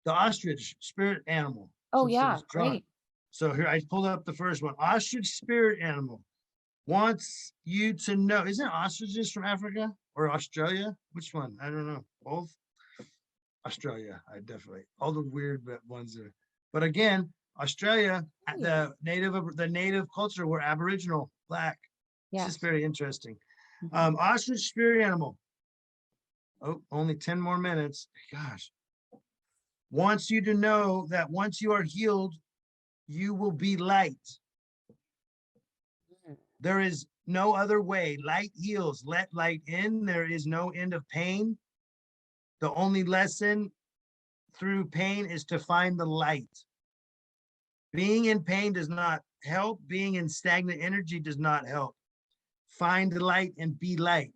The ostrich, spirit animal. Oh, since it yeah, was drawn. great. So here I pulled up the first one. Ostrich spirit animal wants you to know. Isn't ostriches from Africa or Australia? Which one? I don't know. Both. Australia, I definitely. All the weird ones are. But again, Australia, the native culture were Aboriginal, Black. It's just very interesting. Ostrich spirit animal. Oh, only 10 more minutes. Gosh. Wants you to know that once you are healed, you will be light. There is no other way. Light heals. Let light in. There is no end of pain. The only lesson through pain is to find the light. Being in pain does not help. Being in stagnant energy does not help. Find the light and be light.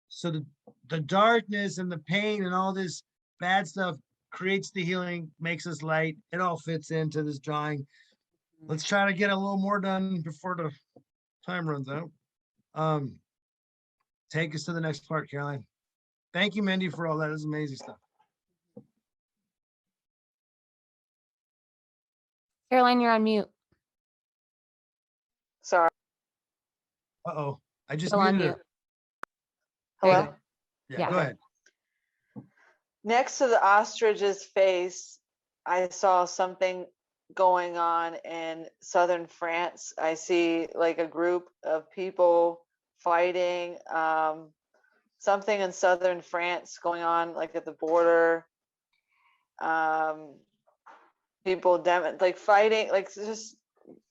So the darkness and the pain and all this bad stuff creates the healing, makes us light. It all fits into this drawing. Let's try to get a little more done before the time runs out. Take us to the next part, Caroline. Thank you, Mindy, for all that. It's amazing stuff. Caroline, you're on mute. Sorry. Uh-oh. I just Still on muted mute. her. Hello? Yeah, go ahead. Next to the ostrich's face, I saw something going on in southern France. I see like a group of people fighting, something in southern France going on, like at the border. People like fighting, like just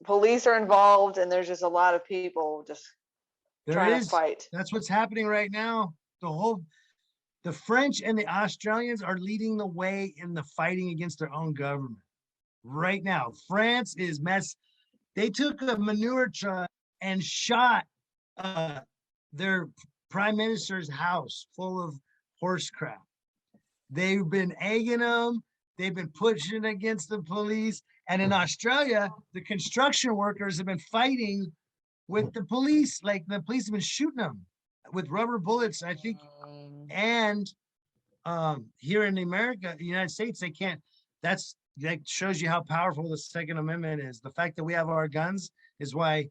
police are involved, and there's just a lot of people just trying to fight. That's what's happening right now. The French and the Australians are leading the way in the fighting against their own government right now. France is They took a manure truck and shot their prime minister's house full of horse crap. They've been egging them. They've been pushing against the police. And in Australia, the construction workers have been fighting with the police. Like the police have been shooting them with rubber bullets, I think. And here in America, the United States, they can't. That shows you how powerful the Second Amendment is. The fact that we have our guns is why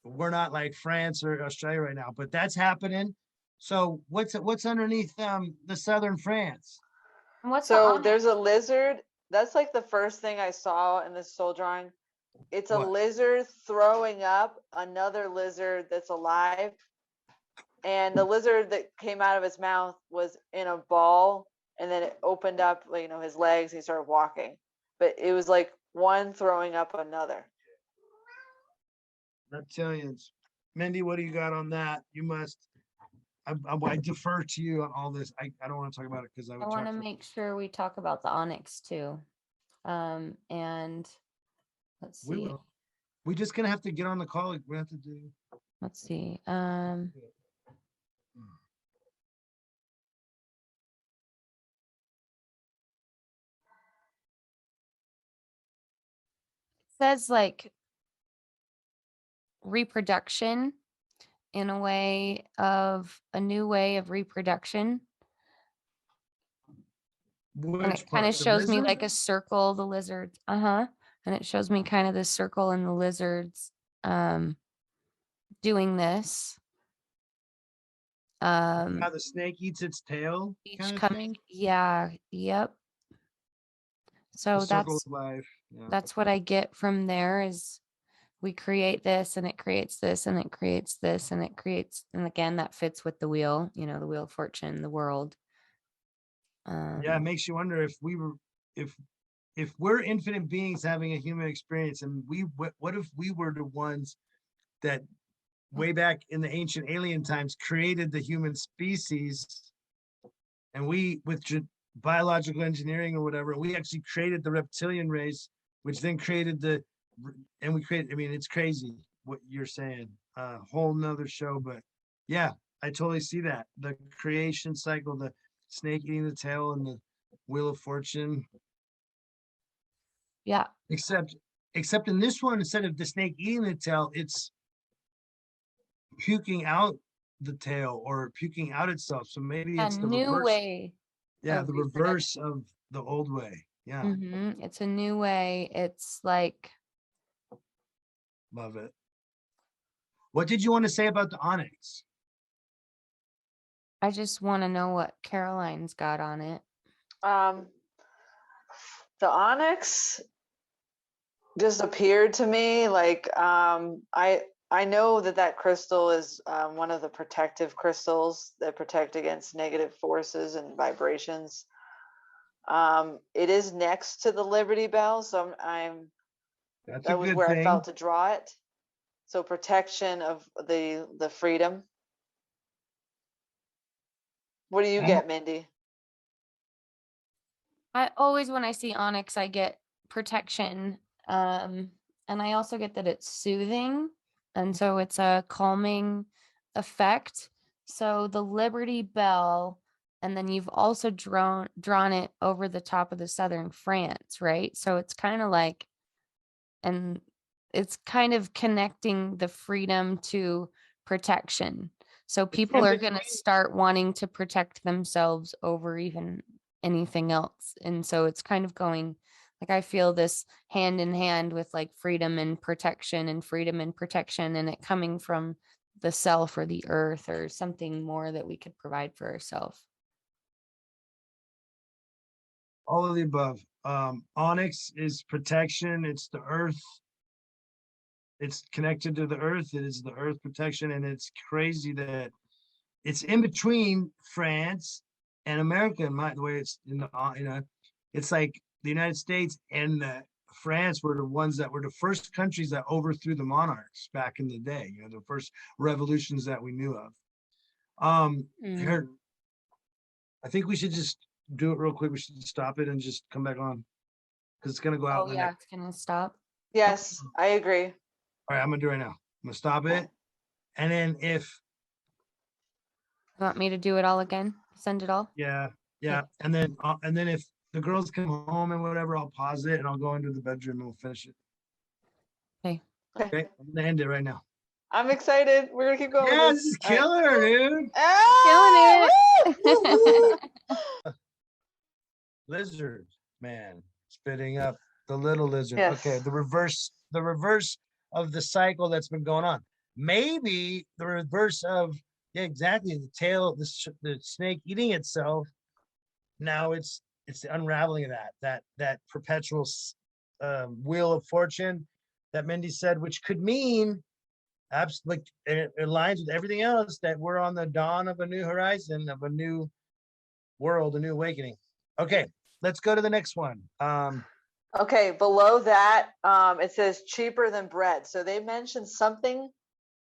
we're not like France or Australia right now. But that's happening. So what's underneath the southern France? So there's a lizard. That's like the first thing I saw in this soul drawing. It's a lizard throwing up another lizard that's alive. And the lizard that came out of his mouth was in a ball, and then it opened up, you know, his legs, and he started walking. But it was like one throwing up another. Reptilians. Mindy, what do you got on that? You must. I defer to you on all this. I don't want to talk about it because I want to make sure we talk about the Onyx too. And let's see. We're just gonna have to get on the call. We have to do. Let's see. Says like reproduction in a way of a new way of reproduction. And it kind of shows me like a circle, the lizards. And it shows me kind of this circle and the lizards doing this. How the snake eats its tail. Each coming. Yeah. Yep. So that's what I get from there is we create this and it creates this and it creates this and it creates, and again, that fits with the wheel, you know, the wheel of fortune, the world. Yeah, it makes you wonder if we're infinite beings having a human experience, and what if we were the ones that way back in the ancient alien times created the human species, and we with biological engineering or whatever, we actually created the reptilian race, which then created I mean, it's crazy what you're saying, whole nother show, but yeah, I totally see that. The creation cycle, the snake eating the tail and the wheel of fortune. Yeah. Except in this one, instead of the snake eating the tail, it's puking out the tail or puking out itself. So maybe A it's the new reverse. way. Yeah, the reverse of the old way. Yeah. It's a new way. It's like, love it. What did you want to say about the Onyx? I just want to know what Caroline's got on it. The Onyx just appeared to me like I know that crystal is one of the protective crystals that protect against negative forces and vibrations. It is next to the Liberty Bell, so that was where I felt to draw it. So protection of the freedom. What do you get, Mindy? I always, when I see Onyx, I get protection. And I also get that it's soothing. And so it's a calming effect. So the Liberty Bell, and then you've also drawn it over the top of the southern France, right? So it's kind of like, and it's kind of connecting the freedom to protection. So people are going to start wanting to protect themselves over even anything else. And so it's kind of going, like, I feel this hand in hand with like freedom and protection and freedom and protection, and it coming from the self or the earth or something more that we could provide for ourselves. All of the above. Onyx is protection. It's the earth. It's connected to the earth. It is the earth protection. And it's crazy that it's in between France and America. The way it's in the, it's like the United States and France were the ones that were the first countries that overthrew the monarchs back in the day. The first revolutions that we knew of. Here, I think we should just do it real quick. We should stop it and just come back on because it's gonna go out. Oh yeah, it's gonna stop. Yes, I agree. All right, I'm gonna do it right now. I'm gonna stop it, and then if you want me to do it all again, send it all. Yeah, and then if the girls come home and whatever, I'll pause it and I'll go into the bedroom and we'll finish it. Okay, I'm gonna end it right now. I'm excited. We're gonna keep going. Yeah, this is killer, dude. Ah, killing it. Lizard man spitting up the little lizard. Yes. Okay, the reverse of the cycle that's been going on. Maybe the reverse of exactly the tail, the snake eating itself. Now it's the unraveling of that perpetual wheel of fortune that Mindy said, which could mean absolutely it aligns with everything else, that we're on the dawn of a new horizon, of a new world, a new awakening. Okay, let's go to the next one. Okay, below that, it says cheaper than bread. So they mentioned something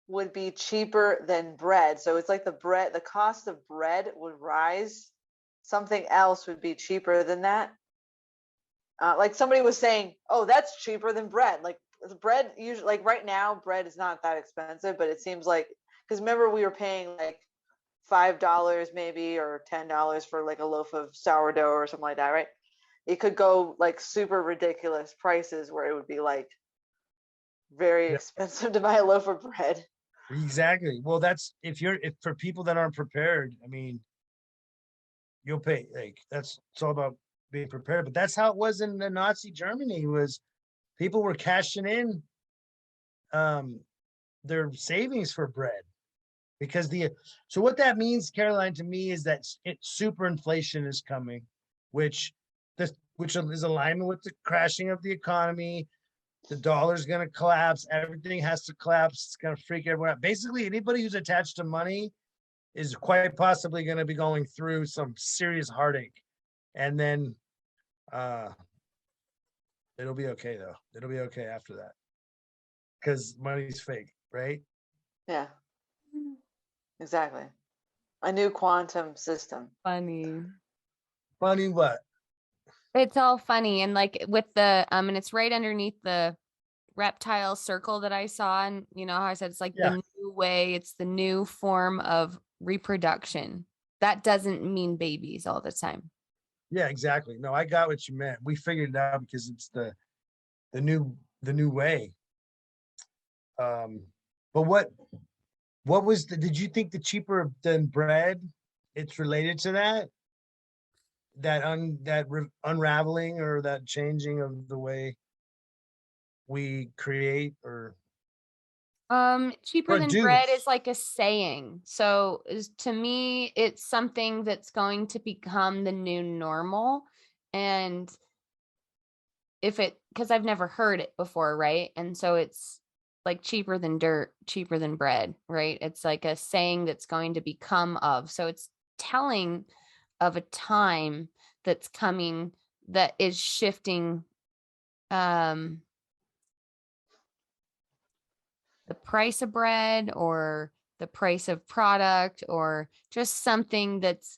would be cheaper than bread. So it's like the cost of bread would rise. Something else would be cheaper than that. Like somebody was saying, oh, that's cheaper than bread. Like bread usually, like right now, bread is not that expensive, but it seems like, because remember we were paying like $5 maybe or $10 for like a loaf of sourdough or something like that, right? It could go like super ridiculous prices where it would be like very expensive to buy a loaf of bread. Exactly. Well, that's if for people that aren't prepared, I mean, you'll pay. Like it's all about being prepared. But that's how it was in the Nazi Germany. Was people were cashing in their savings for bread because so what that means, Caroline, to me is that super inflation is coming, which is alignment with the crashing of the economy. The dollar's going to collapse. Everything has to collapse. It's going to freak everyone out. Basically, anybody who's attached to money is quite possibly going to be going through some serious heartache. And then it'll be okay, though. It'll be okay after that. Because money's fake, right? Yeah. Exactly. A new quantum system. Funny what? It's all funny. And like with the and it's right underneath the reptile circle that I saw, and you know how I said it's like the new way, it's the new form of reproduction. That doesn't mean babies all the time. Yeah, exactly. No, I got what you meant. We figured it out because it's the new way. But What was did you think the cheaper than bread? It's related to that? That unraveling or that changing of the way we create or Cheaper than bread produce. is like a saying. So to me, it's something that's going to become the new normal. And because I've never heard it before, right? And so it's like cheaper than dirt, cheaper than bread, right? It's like a saying that's going to become of. So it's telling of a time that's coming that is shifting the price of bread or the price of product or just something that's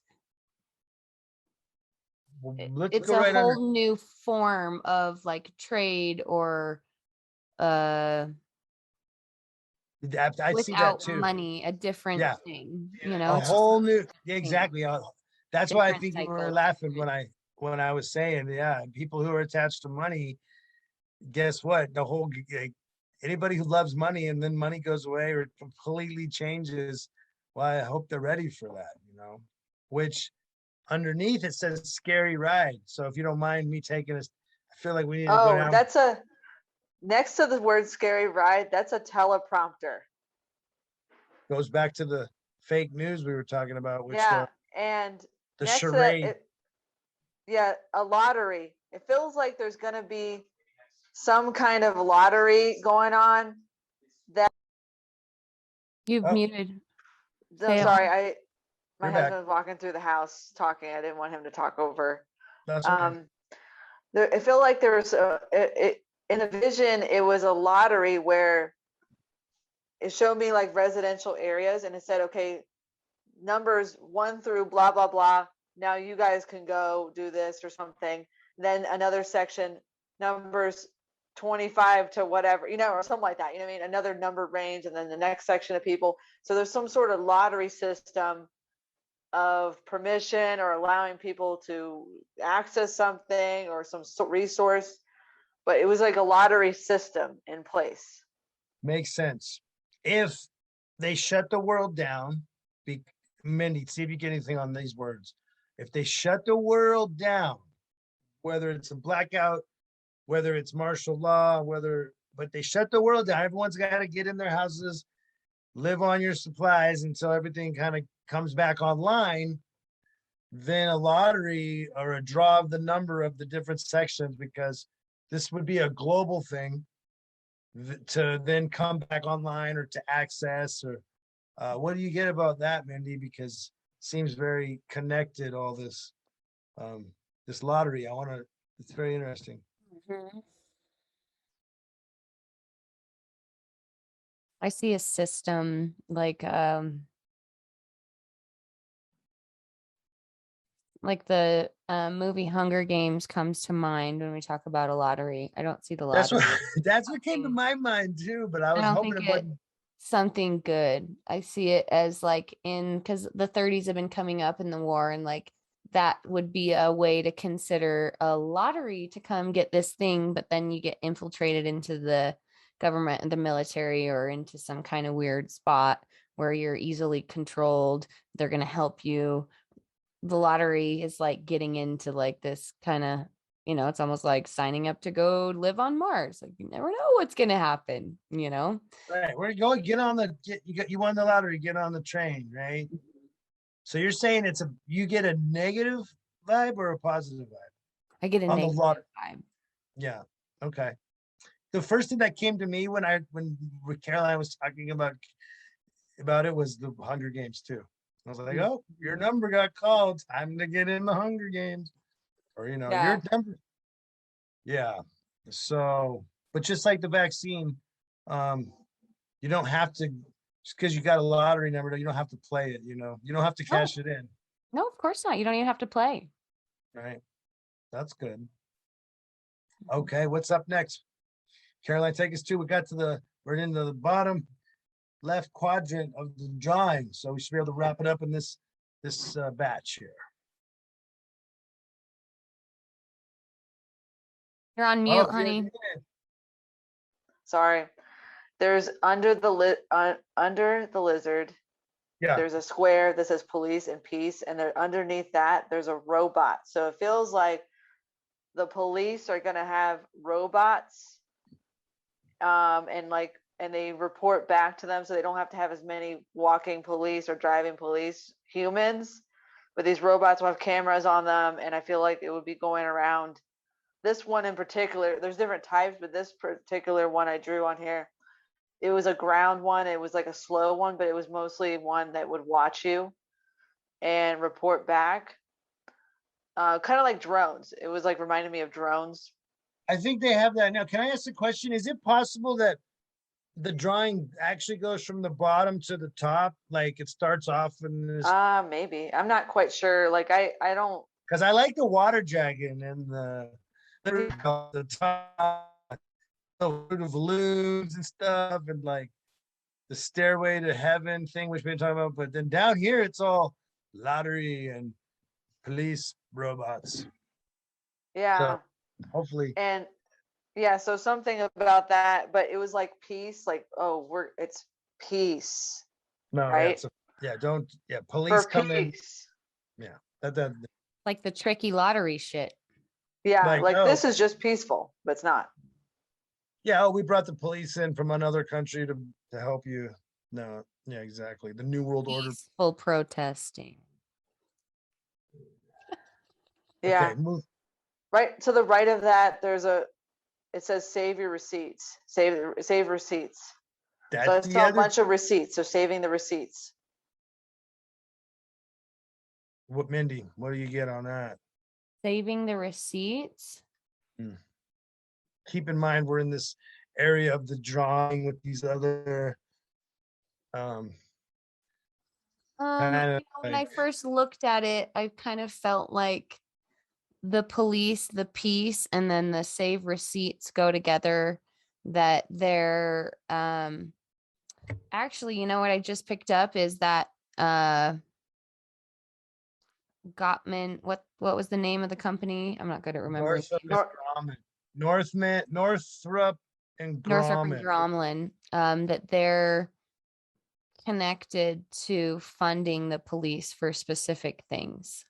Let's it's go a right under. whole new form of like trade or uh I see that without too. money, a different Yeah, thing, a it's just whole new. Yeah, a thing, exactly. That's why I different think you were cycle. laughing when I was saying, yeah, people who are attached to money. Guess what? The whole anybody who loves money and then money goes away or it completely changes. Well, I hope they're ready for that. Which underneath it says scary ride. So if you don't mind me taking us, I feel like we need to go Oh, down. that's a next to the word scary ride, that's a teleprompter. Goes back to the fake news we were talking about, which Yeah. And the next to that, charade. yeah, a lottery. It feels like there's going to be some kind of lottery going on that You've Oh, muted. no, Say it sorry, one. my you're back. husband's walking through the house talking. I didn't want him to talk over. That's okay. I feel like there was in a vision, it was a lottery where it showed me like residential areas and it said, okay, numbers 1 through blah blah blah, now you guys can go do this or something. Then another section, numbers 25 to whatever, or something like that, what I mean, another number range, and then the next section of people. So there's some sort of lottery system of permission or allowing people to access something or some resource, but it was like a lottery system in place. Makes sense. If they shut the world down, Mindy, see if you get anything on these words. If they shut the world down, whether it's a blackout, whether it's martial law, but they shut the world down, everyone's got to get in their houses, live on your supplies until everything kind of comes back online, then a lottery or a draw of the number of the different sections, because this would be a global thing to then come back online or to access or what do you get about that, Mindy? Because it seems very connected, all this this lottery. It's very interesting. Mhm. I see a system like the movie Hunger Games comes to mind when we talk about a lottery. I don't see the That's lottery. what that's what came to my mind too, but I I was don't hoping think it it wasn't. something good. I see it as like because the 30s have been coming up in the war, and like that would be a way to consider a lottery to come get this thing, but then you get infiltrated into the government and the military or into some kind of weird spot where you're easily controlled. They're going to help you. The lottery is like getting into like this kind of, it's almost like signing up to go live on Mars. Like you never know what's going to happen. Right, where you go, you won the lottery, get on the train, right? So you're saying you get a negative vibe or a positive vibe I get a on the negative lottery? vibe. Yeah. Okay. The first thing that came to me when Caroline was talking about it was the Hunger Games too. I was like, oh, your number got called. Time to get in the Hunger Games. Or, your Yeah. number. Yeah. So, but just like the vaccine, you don't have to, just because you got a lottery number, you don't have to play it, you don't have to No, cash it in. no, of course not. You don't even have to play. Right. That's good. Okay. What's up next? Caroline, take us we're into the bottom left quadrant of the drawing. So we should be able to wrap it up in this batch here. You're on Oh, mute, yeah. honey. Sorry. There's under the lizard, Yeah. there's a square that says police and peace, and there underneath that there's a robot. So it feels like the police are gonna have robots, and they report back to them, so they don't have to have as many walking police or driving police humans, but these robots will have cameras on them, and I feel like it would be going around. This one in particular, there's different types, but this particular one I drew on here, it was a ground one. It was like a slow one, but it was mostly one that would watch you and report back. Kind of like drones. It was like reminding me of drones. I think they have that now. Can I ask a question? Is it possible that the drawing actually goes from the bottom to the top? Like it starts off in this. Maybe. I'm not quite sure. Like I don't. Because I like the water dragon and the top, the balloons and stuff, and like the stairway to heaven thing, which we've been talking about. But then down here, it's all lottery and police robots. Yeah. So hopefully. And yeah, so something about that, but it was like peace, like, oh, it's peace. No, right? Police For come in. peace. Yeah. That Like the tricky lottery shit. Yeah, Like, this is just peaceful, but it's not. Yeah, we brought the police in from another country to help you. No, yeah, exactly. The New World Order. Peaceful protesting. Yeah. Okay, move. Right to the right of that, it says save your receipts. Save receipts. So I saw a bunch of receipts. So saving the receipts. What, Mindy? What do you get on that? Saving the receipts. Keep in mind we're in this area of the drawing with these other when I first looked at it, I kind of felt like the police, the peace, and then the save receipts go together. That they're actually, you know what I just picked up is that Gottman. What was the name of the company? I'm not good at remembering. Northrop and Grommen, that they're connected to funding the police for specific things.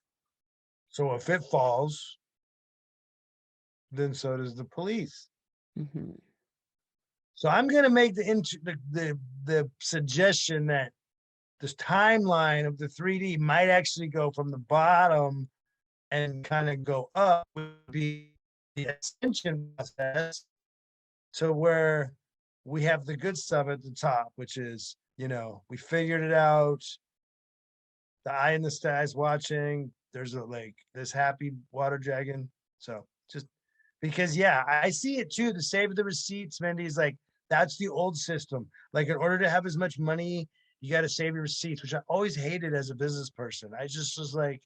So if it falls, then so does the police. Mm-hmm. So I'm going to make the suggestion that this timeline of the 3D might actually go from the bottom and kind of go up, would be the ascension process to where we have the good stuff at the top, which is, we figured it out. The eye in the sky is watching. There's this happy water dragon. So just because, I see it too. The save the receipts, Mindy's like, that's the old system. Like, in order to have as much money, you got to save your receipts, which I always hated as a business person. I just was like,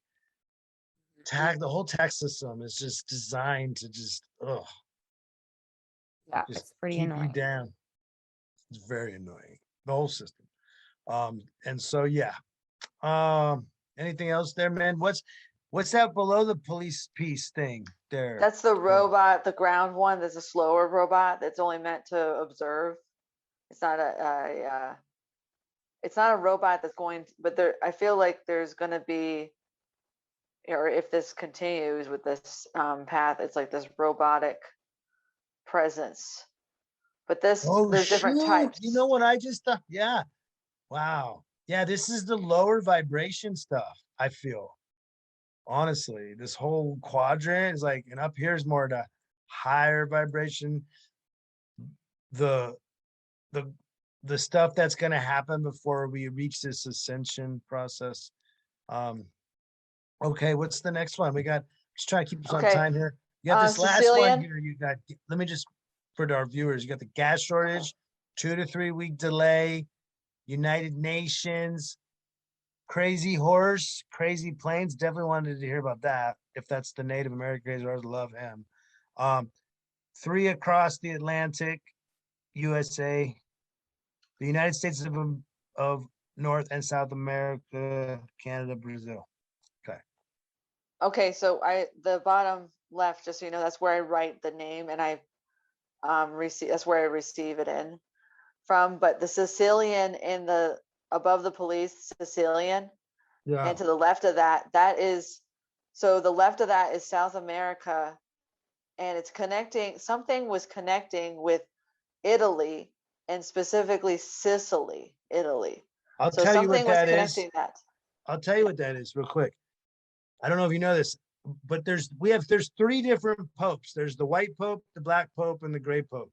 the whole tax system is just designed to just it's pretty keep annoying. you down. It's very annoying, the whole system. And so anything else there, man? What's that below the police piece thing there? That's the robot, the ground one. That's a slower robot that's only meant to observe. It's not it's not a robot that's going to, but I feel like there's going to be, or if this continues with this path, it's like this robotic presence. But there's different types. You know what I just thought? Yeah. Wow. Yeah, this is the lower vibration stuff, I feel. Honestly, this whole quadrant is like, and up here is more the higher vibration. The stuff that's going to happen before we reach this ascension process. Okay, what's the next one? We got, just trying to keep us on time here. You got this last one here. You got, let me just, for our viewers, you got the gas shortage, 2 to 3 week delay, United Nations, crazy horse, crazy planes. Definitely wanted to hear about that. If that's the Native American crazy horse, love him. 3 across the Atlantic, USA, the United States of North and South America, Canada, Brazil. Okay, so the bottom left, just so you know, that's where I write the name, and I that's where I receive it in from, but the Sicilian in the above the police Sicilian, Yeah. and to the left of that, that is, so the left of that is South America, and it's connecting, something was connecting with Italy, and specifically Sicily, Italy. I'll So tell you what something was that is. connecting that. I'll tell you what that is real quick. I don't know if you know this, but there's three different popes. There's the white pope, the black pope, and the gray pope.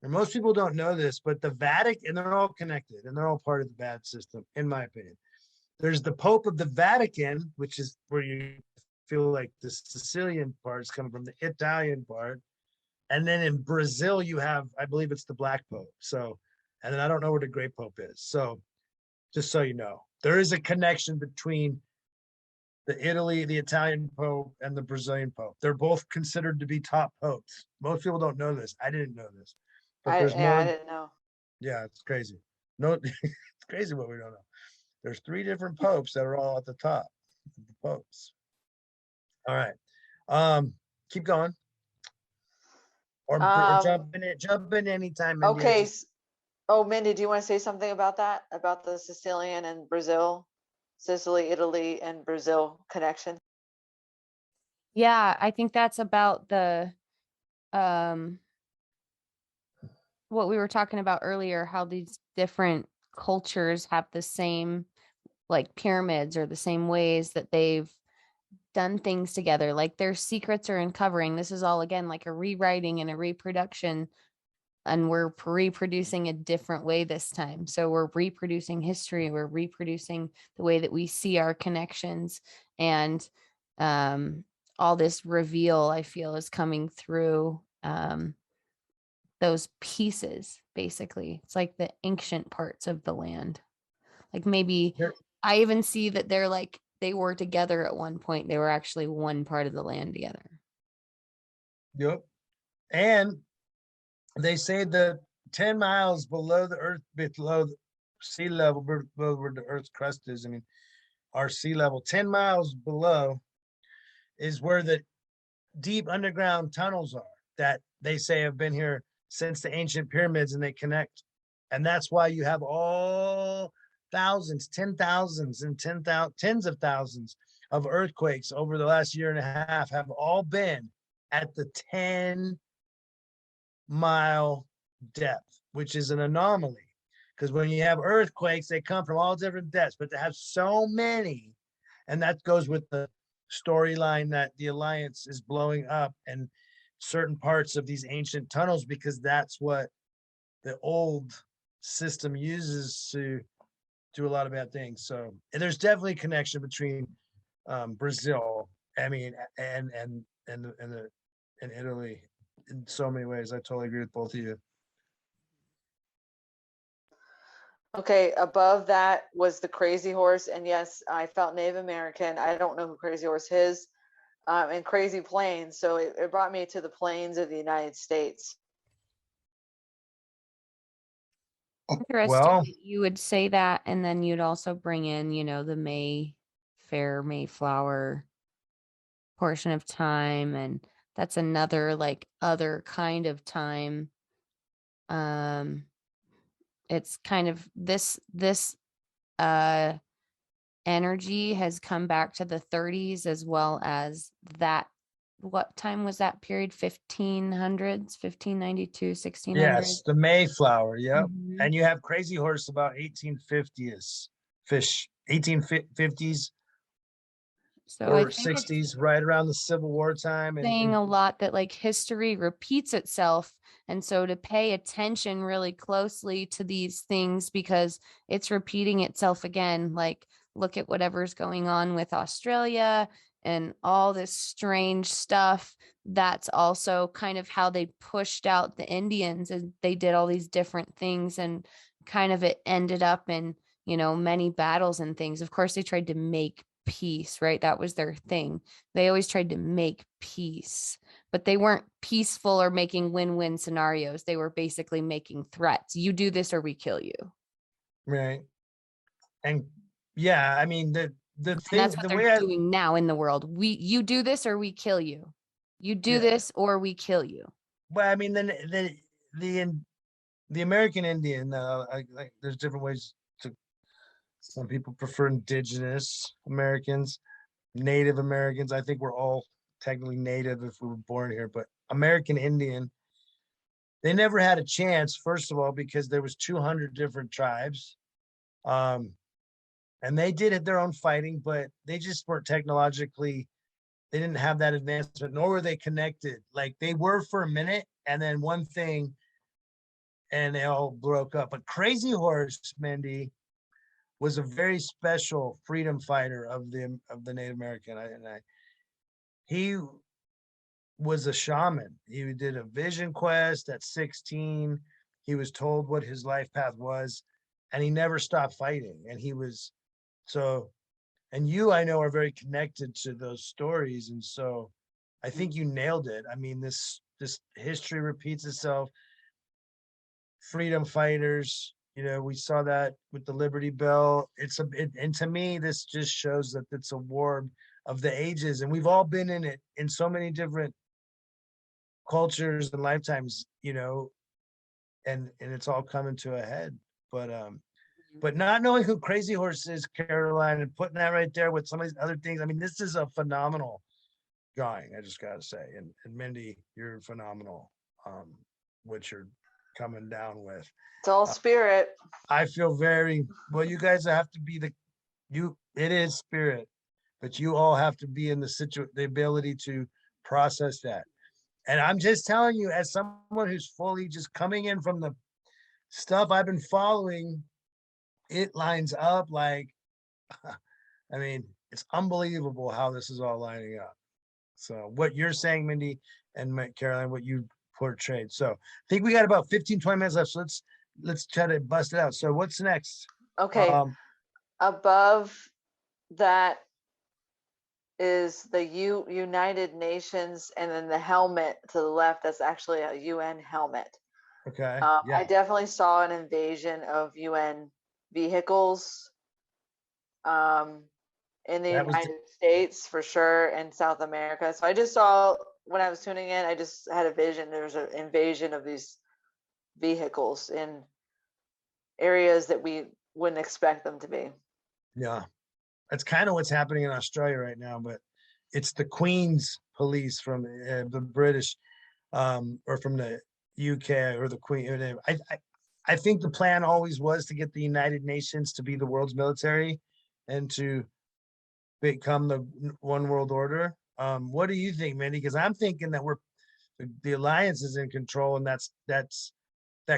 And most people don't know this, but the Vatican, and they're all connected, and they're all part of the bad system, in my opinion. There's the Pope of the Vatican, which is where you feel like the Sicilian part is coming from, the Italian part. And then in Brazil, you have, I believe it's the Black Pope. So, and then I don't know where the Gray Pope is. So, just so you know, there is a connection between the Italian Pope, and the Brazilian Pope. They're both considered to be top popes. Most people don't know this. I didn't know this. But there's more. I didn't know. Yeah, it's crazy. No, it's crazy what we don't know. There's three different popes that are all at the top of the popes. All right. Keep going. Or jump in anytime. Mindy. Okay. Oh, Mindy, do you want to say something about that? About the Sicilian and Brazil, Sicily, Italy, and Brazil connection? Yeah, I think that's about the what we were talking about earlier, how these different cultures have the same like pyramids or the same ways that they've done things together, like their secrets are uncovering. This is all again like a rewriting and a reproduction, and we're reproducing a different way this time. So we're reproducing history, we're reproducing the way that we see our connections, and all this reveal I feel is coming through those pieces. Basically, it's like the ancient parts of the land. Like maybe I even see that they're like they were together at one point. They were actually one part of the land together. Yep. And they say that 10 miles below the earth, below the sea level, below where the earth's crust is, I mean, our sea level, 10 miles below is where the deep underground tunnels are that they say have been here since the ancient pyramids, and they connect. And that's why you have all thousands, 10,000s and tens of thousands of earthquakes over the last year and a half have all been at the 10-mile depth, which is an anomaly. Because when you have earthquakes, they come from all different depths, but to have so many, and that goes with the storyline that the Alliance is blowing up and certain parts of these ancient tunnels, because that's what the old system uses to do a lot of bad things. So there's definitely a connection between Brazil, I mean, and Italy in so many ways. I totally agree with both of you. Okay, above that was the Crazy Horse, and yes, I felt Native American. I don't know who Crazy Horse is, and Crazy Plains. So it brought me to the plains of the United States. Interesting. Well, you would say that, and then you'd also bring in, you know, the Mayflower portion of time, and that's another like other kind of time. It's kind of this energy has come back to the 30s as well as that. What time was that period? 1500s, 1592, 1600s? Yes, the Mayflower. Yep. Mm-hmm. And you have Crazy Horse about 1850s fish, 1850s. So or 60s, right around the Civil War time. Saying a lot that like history repeats itself. And so to pay attention really closely to these things, because it's repeating itself again, like look at whatever's going on with Australia and all this strange stuff. That's also kind of how they pushed out the Indians, and they did all these different things, and kind of it ended up in, you know, many battles and things. Of course, they tried to make peace, right? That was their thing. They always tried to make peace, but they weren't peaceful or making win-win scenarios. They were basically making threats. You do this or we kill you. Right. And yeah, I mean, the thing, that's what they're doing now in the world. You do this or we kill you. You do this or we kill you. Well, I mean, then the American Indian, there's different ways to, some people prefer indigenous Americans, Native Americans. I think we're all technically native if we were born here, but American Indian, they never had a chance, first of all, because there was 200 different tribes. And they did their own fighting, but they just weren't technologically, they didn't have that advancement, nor were they connected. Like they were for a minute, and then one thing, and they all broke up. But Crazy Horse, Mindy, was a very special freedom fighter of the Native American. He was a shaman. He did a vision quest at 16. He was told what his life path was, and he never stopped fighting. And he was so, and you, I know, are very connected to those stories. And so I think you nailed it. I mean, this history repeats itself. Freedom fighters, we saw that with the Liberty Bell. And to me, this just shows that it's a war of the ages, and we've all been in it in so many different cultures and lifetimes, and it's all coming to a head. But not knowing who Crazy Horse is, Caroline, and putting that right there with some of these other things, I mean, this is a phenomenal drawing, I just gotta say. And Mindy, you're phenomenal, what you're coming down with. It's all spirit. I feel very well. You guys have to be it is spirit, but you all have to be in the ability to process that. And I'm just telling you, as someone who's fully just coming in from the stuff I've been following, it lines up like, I mean, it's unbelievable how this is all lining up. So what you're saying, Mindy and Caroline, what you portrayed. So I think we got about 15, 20 minutes left. So let's try to bust it out. So what's next? Okay. Above that is the United Nations, and then the helmet to the left, that's actually a UN helmet. Okay. Yeah. I definitely saw an invasion of UN vehicles in the United States for sure, and South America. So I just saw, when I was tuning in, I just had a vision. There was an invasion of these vehicles in areas that we wouldn't expect them to be. Yeah. That's kind of what's happening in Australia right now, but it's the Queen's police from the British, or from the UK, or the Queen. I think the plan always was to get the United Nations to be the world's military and to become the one world order. What do you think, Mindy? Because I'm thinking that the alliance is in control, and that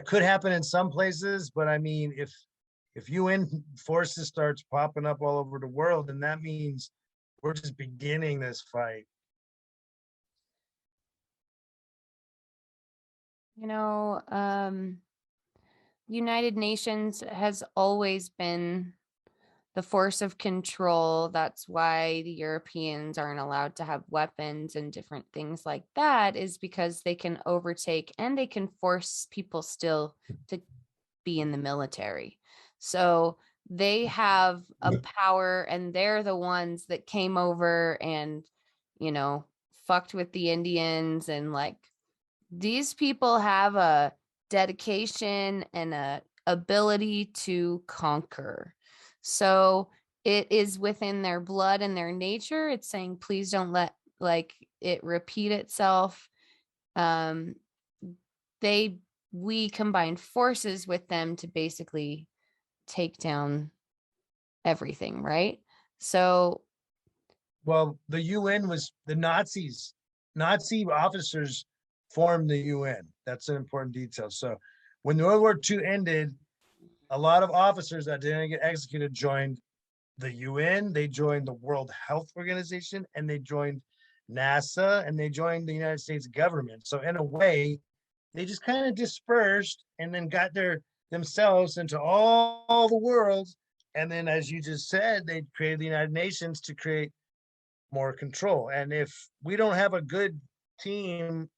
could happen in some places. But I mean, if UN forces starts popping up all over the world, then that means we're just beginning this fight. United Nations has always been the force of control. That's why the Europeans aren't allowed to have weapons and different things like that, is because they can overtake and they can force people still to be in the military. So they have a power, and they're the ones that came over and, fucked with the Indians. And like, these people have a dedication and a ability to conquer. So it is within their blood and their nature. It's saying, please don't let it repeat itself. We combine forces with them to basically take down everything, right? So, well, the UN was the Nazi officers formed the UN. That's an important detail. So when World War II ended, a lot of officers that didn't get executed joined the UN, they joined the World Health Organization, and they joined NASA, and they joined the United States government. So in a way, they just kind of dispersed and then got themselves into all the worlds. And then, as you just said, they created the United Nations to create more control. And if we don't have a good team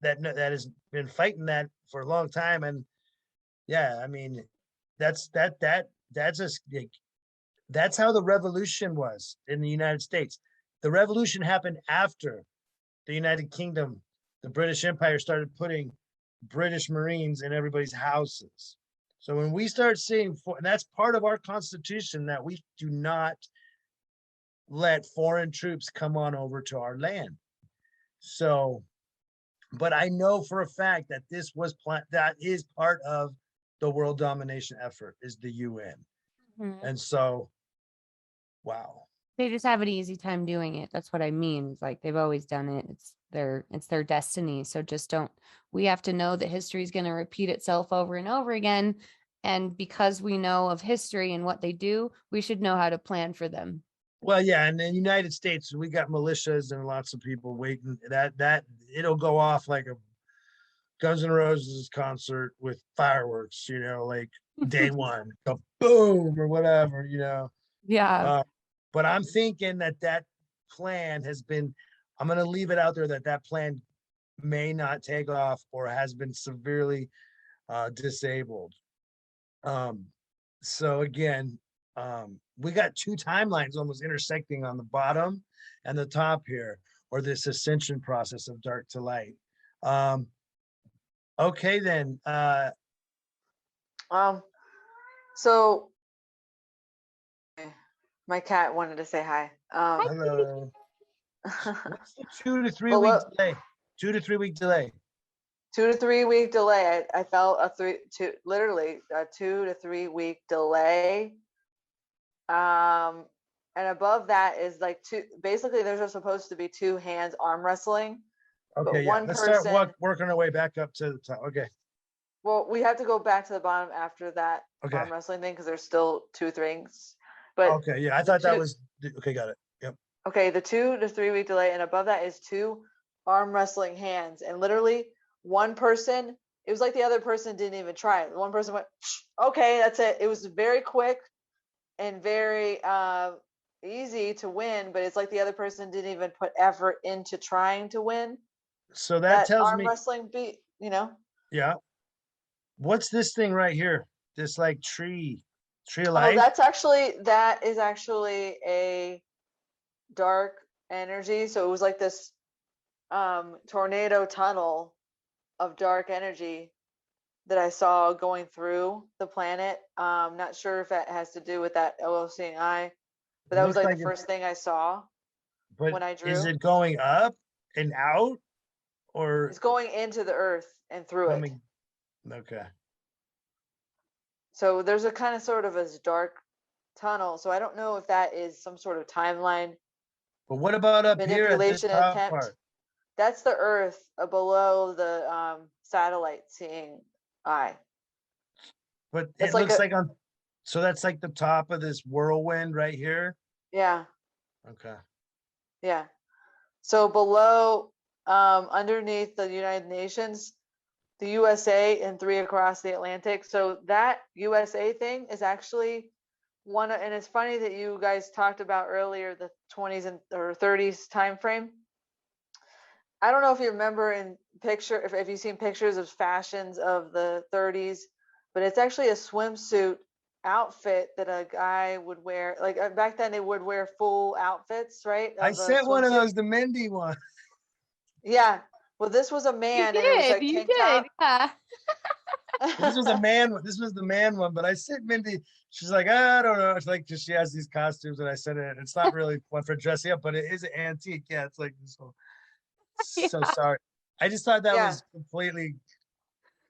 that has been fighting that for a long time, and yeah, I mean, that's how the revolution was in the United States. The revolution happened after the United Kingdom, the British Empire, started putting British Marines in everybody's houses. So when we start seeing, and that's part of our Constitution, that we do not let foreign troops come on over to our land. So, but I know for a fact that this was that is part of the world domination effort, is the UN. Mhm. And so, wow. They just have an easy time doing it. That's what I mean. It's like they've always done it. It's their destiny. So just don't, we have to know that history is going to repeat itself over and over again. And because we know of history and what they do, we should know how to plan for them. Well, yeah, and in the United States, we got militias and lots of people waiting. That it'll go off like a Guns N' Roses concert with fireworks, like day one, go boom or whatever, Yeah. But I'm thinking that plan has been, I'm going to leave it out there that plan may not take off or has been severely disabled. So again, we got two timelines almost intersecting on the bottom and the top here, or this ascension process of dark to light. Okay, then. So my cat wanted to say hi. Hello. What's the 2 to 3 week delay? 2 to 3 week delay. 2 to 3 week delay. I felt literally a 2 to 3 week delay. And above that is like basically there's supposed to be two hands arm wrestling. Okay, yeah. Let's start working our way back up to the top. Okay. Well, we have to go back to the bottom after that arm wrestling thing because there's still two things. But okay, yeah, I thought that was okay. Got it. Yep. Okay, the 2 to 3 week delay, and above that is two arm wrestling hands, and literally one person. It was like the other person didn't even try it. One person went, okay, that's it. It was very quick and very easy to win, but it's like the other person didn't even put effort into trying to win. So that tells arm me wrestling beat, Yeah. What's this thing right here? This like tree of life? Oh, that is actually a dark energy. So it was like this tornado tunnel of dark energy that I saw going through the planet. Not sure if that has to do with that OCI, but that was like the first thing I saw when I drew. Is it going up and out, or it's going into the earth and through it? Okay. So there's a kind of sort of a dark tunnel. So I don't know if that is some sort of timeline. But what about up here at this top part? That's the Earth below the satellite seeing eye. But it looks like so that's like the top of this whirlwind right here? Yeah. Okay. Yeah. So below, underneath the United Nations, the USA and 3 across the Atlantic. So that USA thing is actually and it's funny that you guys talked about earlier the 20s or 30s time frame. I don't know if you remember if you've seen pictures of fashions of the 30s, but it's actually a swimsuit outfit that a guy would wear. Like back then they would wear full outfits, right? I sent one of those, the Mindy one. Yeah. Well, this was a man, and it was like tank top. Yeah. This was a man. This was the man one, but I sent Mindy. She's like, I don't know. It's like she has these costumes, and I sent it. It's not really one for dressing up, but it is an antique. Yeah, it's like this whole. So sorry. I just thought that was completely.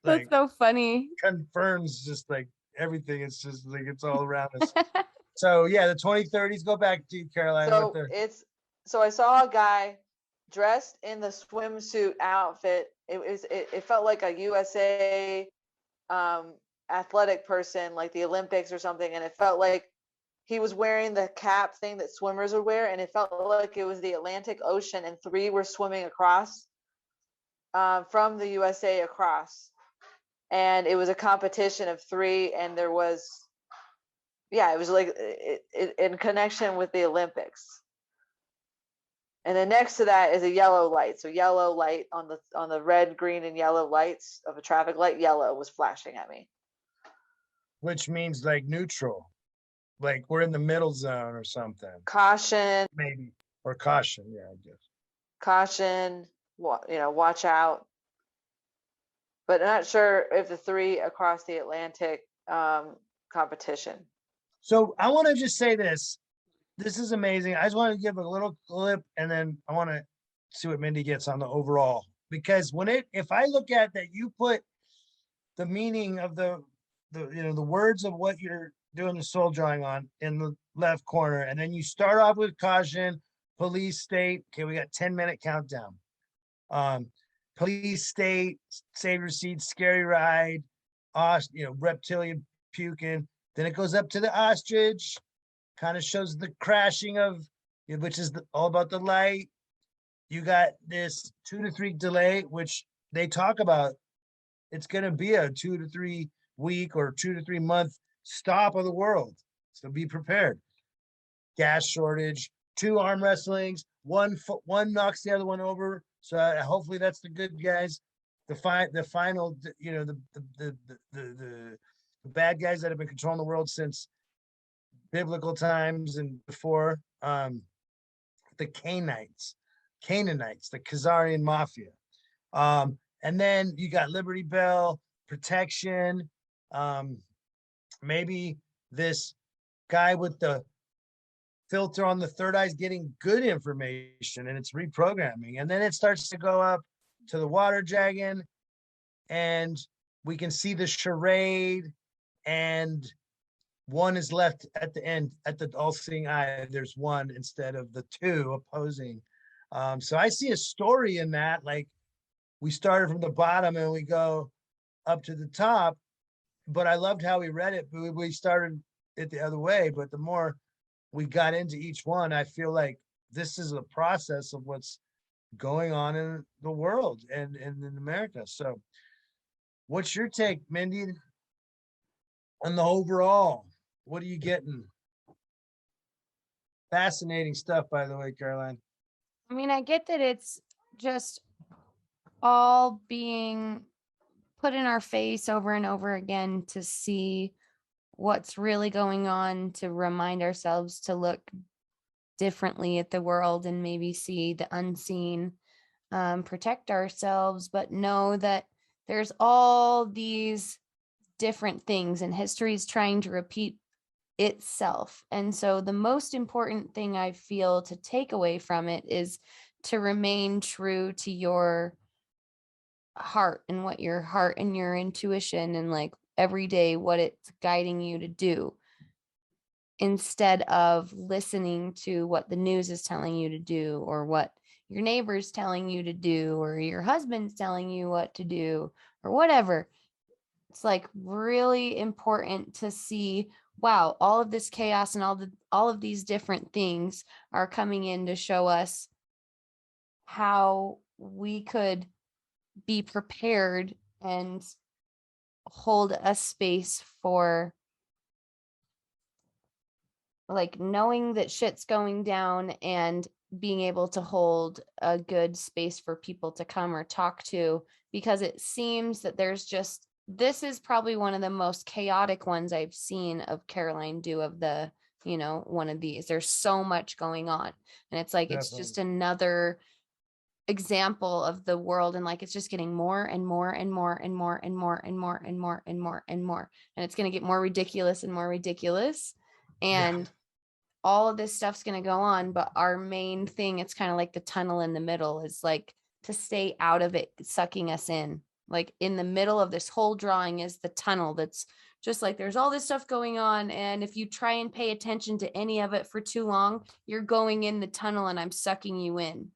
That's so funny. Confirms just like everything. It's just like it's all around us. So yeah, the 2030s. Go back to you, Caroline. So I saw a guy dressed in the swimsuit outfit. It felt like a USA athletic person, like the Olympics or something, and it felt like he was wearing the cap thing that swimmers would wear, and it felt like it was the Atlantic Ocean, and 3 were swimming across from the USA across, and it was a competition of 3, and there was, it was like in connection with the Olympics. And then next to that is a yellow light. So yellow light on the red, green, and yellow lights of a traffic light. Yellow was flashing at me. Which means like neutral, like we're in the middle zone or something. Caution. Maybe, or caution. Yeah, I guess. Caution. Watch out. but not sure if the 3 across the Atlantic competition. So I want to just say this. This is amazing. I just want to give a little clip, and then I want to see what Mindy gets on the overall. Because if I look at that, you put the meaning of the words of what you're doing the soul drawing on in the left corner, and then you start off with caution, police state. Okay, we got 10-minute countdown. Police state, savior seed, scary ride, reptilian puking. Then it goes up to the ostrich, kind of shows the crashing of, which is all about the light. You got this 2 to 3 delay, which they talk about. It's going to be a 2 to 3 week or 2 to 3 month stop of the world. So be prepared. Gas shortage, 2 arm wrestlings, one knocks the other one over. So hopefully that's the good guys. The final, the bad guys that have been controlling the world since biblical times and before. The Canaanites, the Khazarian mafia. And then you got Liberty Bell, protection, maybe this guy with the filter on the third eye is getting good information and it's reprogramming. And then it starts to go up to the water dragon, and we can see the charade, and one is left at the end, at the all-seeing eye. There's one instead of the 2 opposing. So I see a story in that, like we started from the bottom and we go up to the top, but I loved how we read it. But we started it the other way, but the more we got into each one, I feel like this is a process of what's going on in the world and in America. So what's your take, Mindy, on the overall? What are you getting? Fascinating stuff, by the way, Caroline. I mean, I get that it's just all being put in our face over and over again to see what's really going on, to remind ourselves to look differently at the world and maybe see the unseen, protect ourselves, but know that there's all these different things and history is trying to repeat itself. And so the most important thing I feel to take away from it is to remain true to your heart and what your heart and your intuition and like every day what it's guiding you to do, instead of listening to what the news is telling you to do or what your neighbor's telling you to do or your husband's telling you what to do or whatever. It's like really important to see, wow, all of this chaos and all of these different things are coming in to show us how we could be prepared and hold a space for like knowing that shit's going down and being able to hold a good space for people to come or talk to, because it seems that this is probably one of the most chaotic ones I've seen of Caroline do of the, one of these. There's so much going on. And it's like, It's just another example of the world. And like, it's just getting more and more and more and more and more and more and more and more and more. And it's going to get more ridiculous and more ridiculous. And all of this stuff's going to go on. But our main thing, it's kind of like the tunnel in the middle, is like to stay out of it, sucking us in. Like in the middle of this whole drawing is the tunnel that's just like there's all this stuff going on. And if you try and pay attention to any of it for too long, you're going in the tunnel and I'm sucking you in.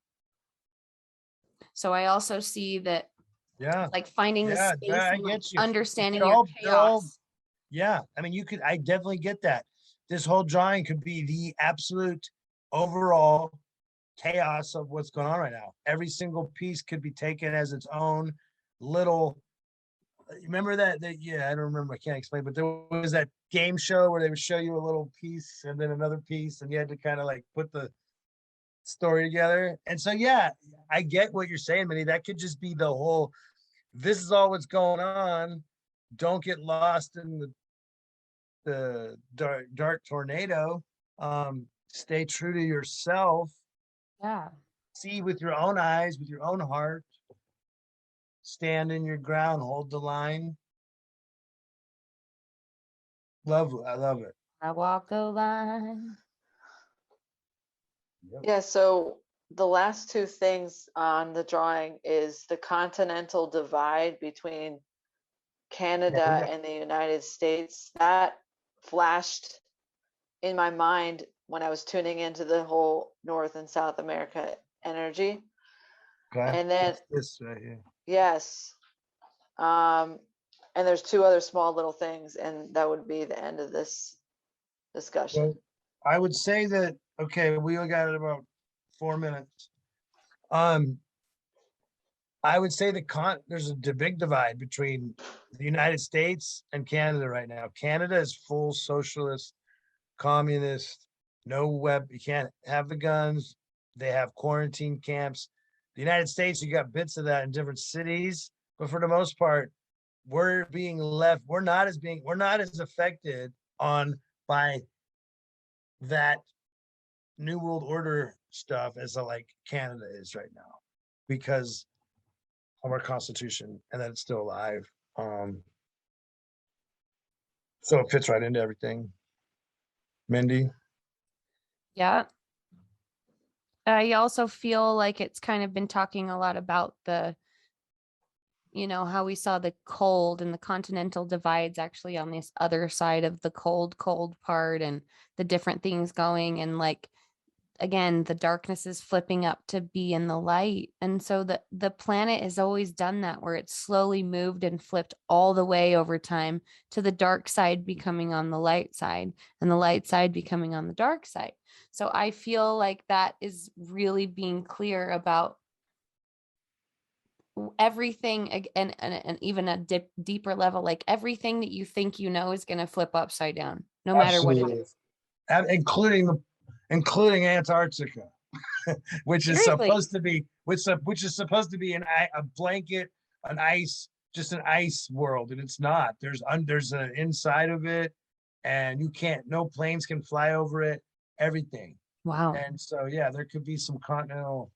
So I also see that, like finding the space and like understanding your chaos. I mean, I definitely get that. This whole drawing could be the absolute overall chaos of what's going on right now. Every single piece could be taken as its own little. Remember that I don't remember, I can't explain, but there was that game show where they would show you a little piece and then another piece and you had to kind of like put the story together. And so I get what you're saying, Minnie. That could just be the whole, this is all what's going on. Don't get lost in the dark tornado. Stay true to yourself. Yeah. See with your own eyes, with your own heart. stand in your ground, hold the line. I love it. I walk the line. Yep. Yeah, so the last two things on the drawing is the continental divide between Canada and the United States. That flashed in my mind when I was tuning into the whole North and South America energy. Okay. And then this right here. yes. And there's two other small little things, and that would be the end of this discussion. Well, I would say that, okay, we only got about 4 minutes. I would say there's a big divide between the United States and Canada right now. Canada is full socialist, communist, no web. You can't have the guns. They have quarantine camps. The United States, you got bits of that in different cities, but for the most part, we're being left. We're not as affected on by that New World Order stuff as like Canada is right now, because of our Constitution and that it's still alive. So it fits right into everything. Mindy? Yeah. I also feel like it's kind of been talking a lot about the, how we saw the cold and the continental divides actually on this other side of the cold part, and the different things going, and like, again, the darkness is flipping up to be in the light. And so the planet has always done that, where it's slowly moved and flipped all the way over time to the dark side becoming on the light side, and the light side becoming on the dark side. So I feel like that is really being clear about everything, and even a deeper level, like everything that you think is going to flip upside down, no matter what it is. Including Antarctica, which is Seriously. supposed to be a blanket, an ice, just an ice world, and it's not. There's an inside of it, and no planes can fly over it, everything. Wow. And so yeah, there could be some continental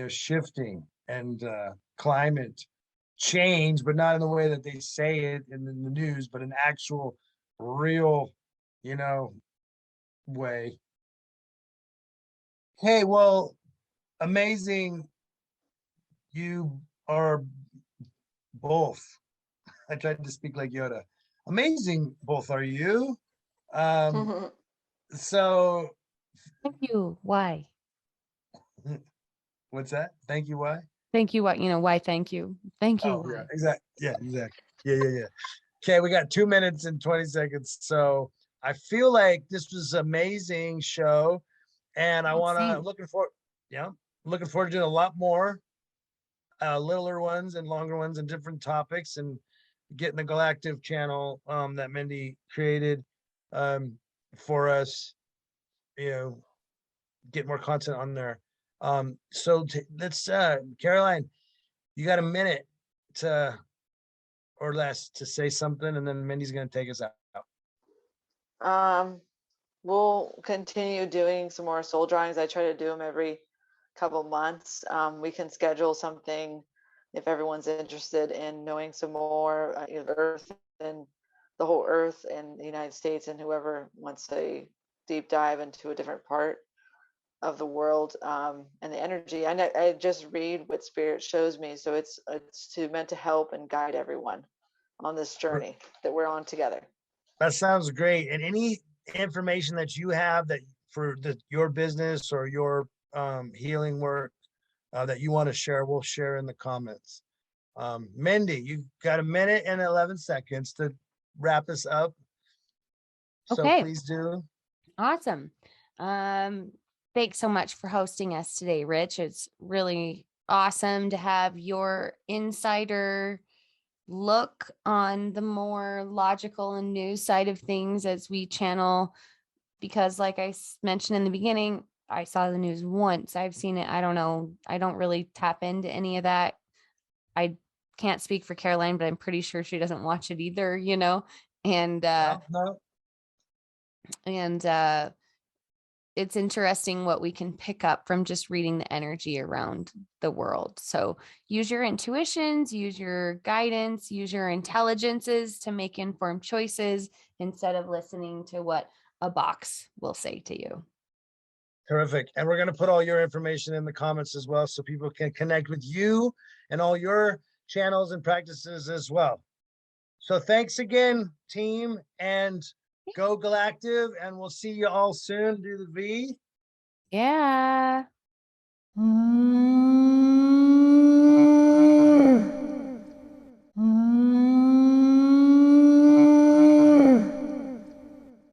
shifting and climate change, but not in the way that they say it in the news, but an actual real way. Hey, well, amazing. You are both. I tried to speak like Yoda. Amazing, both are you. So thank you. Why? What's that? Thank you. Why? Thank you. What? Why? Thank you. Thank you. Oh, yeah, exactly. Yeah, exactly. Yeah. Okay, we got 2 minutes and 20 seconds. So I feel like this was an amazing show, and looking forward to doing a lot more littler ones and longer ones and different topics, and getting the GalactiV channel that Mindy created for us, get more content on there. So let's Caroline, you got a minute or less to say something, and then Mindy's going to take us out. We'll continue doing some more soul drawings. I try to do them every couple months. We can schedule something if everyone's interested in knowing some more Earth and the whole Earth and the United States, and whoever wants a deep dive into a different part of the world and the energy. I just read what Spirit shows me, so it's meant to help and guide everyone on this journey that we're on together. That sounds great. And any information that you have that for your business or your healing work that you want to share, we'll share in the comments. Mindy, you've got a minute and 11 seconds to wrap us up. So okay. Please do. Awesome. Thanks so much for hosting us today, Rich. It's really awesome to have your insider look on the more logical and news side of things as we channel, because like I mentioned in the beginning, I saw the news once. I've seen it. I don't know. I don't really tap into any of that. I can't speak for Caroline, but I'm pretty sure she doesn't watch it either, and no. And it's interesting what we can pick up from just reading the energy around the world. So use your intuitions, use your guidance, use your intelligences to make informed choices instead of listening to what a box will say to you. Terrific. And we're going to put all your information in the comments as well, so people can connect with you and all your channels and practices as well. So thanks again, team, and go GalactiV, and we'll see you all soon. Do the V. Yeah.